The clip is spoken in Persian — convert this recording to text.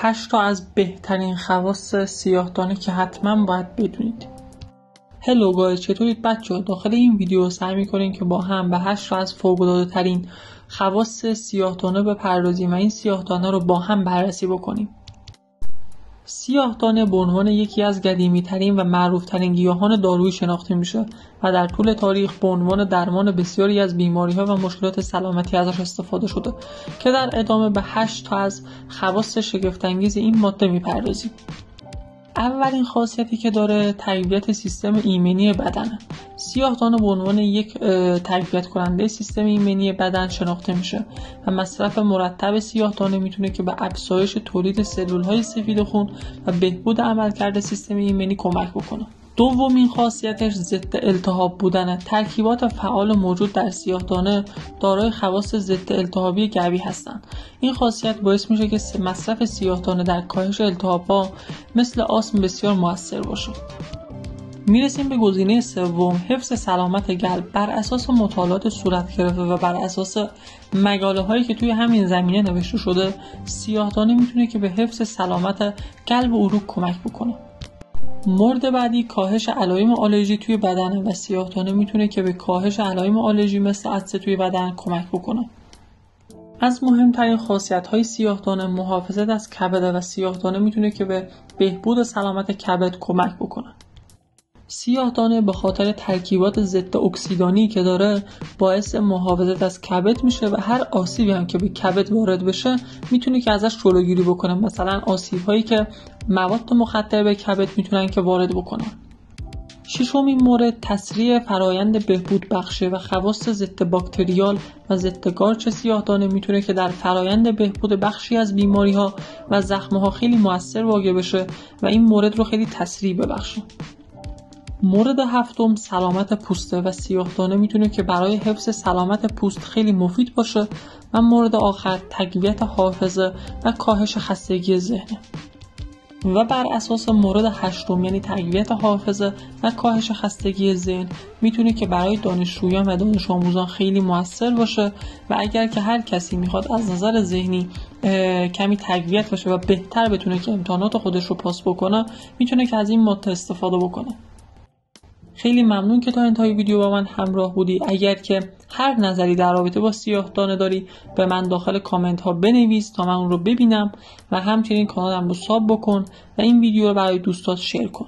8 تا از بهترین خواص سیاه‌دانه که حتما باید بدونید. هلو گایز، چطورید بچه‌ها؟ داخل این ویدیو سعی می‌کنیم که با هم به 8 تا از فوق‌العاده‌ترین خواص سیاه‌دانه بپردازیم و این سیاه‌دانه رو با هم بررسی بکنیم. سیاه‌دانه به عنوان یکی از قدیمی‌ترین و معروف‌ترین گیاهان دارویی شناخته میشه و در طول تاریخ به عنوان درمان بسیاری از بیماری‌ها و مشکلات سلامتی ازش استفاده شده که در ادامه به 8 تا از خواص شگفت‌انگیز این ماده می‌پردازیم. اولین خاصیتی که داره تقویت سیستم ایمنی بدنه. سیاه‌دانه به عنوان یک تقویت کننده سیستم ایمنی بدن شناخته میشه و مصرف مرتب سیاه‌دانه میتونه که به افزایش تولید سلول‌های سفید خون و بهبود عملکرد سیستم ایمنی کمک بکنه. دومین خاصیتش ضد التهاب بودنه. ترکیبات فعال موجود در سیاه‌دانه دارای خواص ضد التهابی قوی هستند. این خاصیت باعث میشه که مصرف سیاه‌دانه در کاهش التهاب‌ها مثل آسم بسیار مؤثر باشه. میرسیم به گزینه سوم، حفظ سلامت قلب. بر اساس مطالعات صورت گرفته و بر اساس مقاله هایی که توی همین زمینه نوشته شده، سیاه‌دانه میتونه که به حفظ سلامت قلب و عروق کمک بکنه. مورد بعدی کاهش علائم آلرژی توی بدن و سیاه‌دانه میتونه که به کاهش علائم آلرژی مثل عطسه توی بدن کمک بکنه. از مهمترین خاصیت‌های سیاه‌دانه محافظت از کبد و سیاه‌دانه میتونه که به بهبود سلامت کبد کمک بکنه. سیاه‌دانه به خاطر ترکیبات ضد اکسیدانی که داره باعث محافظت از کبد میشه و هر آسیبی هم که به کبد وارد بشه میتونه که ازش جلوگیری بکنه. مثلا آسیب‌هایی که مواد مخدر به کبد میتونن که وارد بکنن. ششمین مورد تسریع فرایند بهبود بخشه و خواص ضد باکتریال و ضد قارچ سیاه‌دانه میتونه که در فرایند بهبود بخشی از بیماری‌ها و زخم‌ها خیلی مؤثر واقع بشه و این مورد رو خیلی تسریع ببخشه. مورد هفتم سلامت پوسته و سیاه‌دانه میتونه که برای حفظ سلامت پوست خیلی مفید باشه و مورد آخر تقویت حافظه و کاهش خستگی ذهن. و بر اساس مورد هشتم یعنی تقویت حافظه و کاهش خستگی ذهن میتونه که برای دانشجویان و دانش آموزان خیلی موثر باشه و اگر که هر کسی میخواد از نظر ذهنی کمی تقویت بشه و بهتر بتونه که امتحانات خودش رو پاس بکنه میتونه که از این ماده استفاده بکنه. خیلی ممنون که تا انتهای ویدیو با من همراه بودی. اگر که هر نظری در رابطه با سیاه‌دانه داری به من داخل کامنت ها بنویس تا من اون رو ببینم و همچنین کانالم رو ساب بکن و این ویدیو رو برای دوستات شیر کن.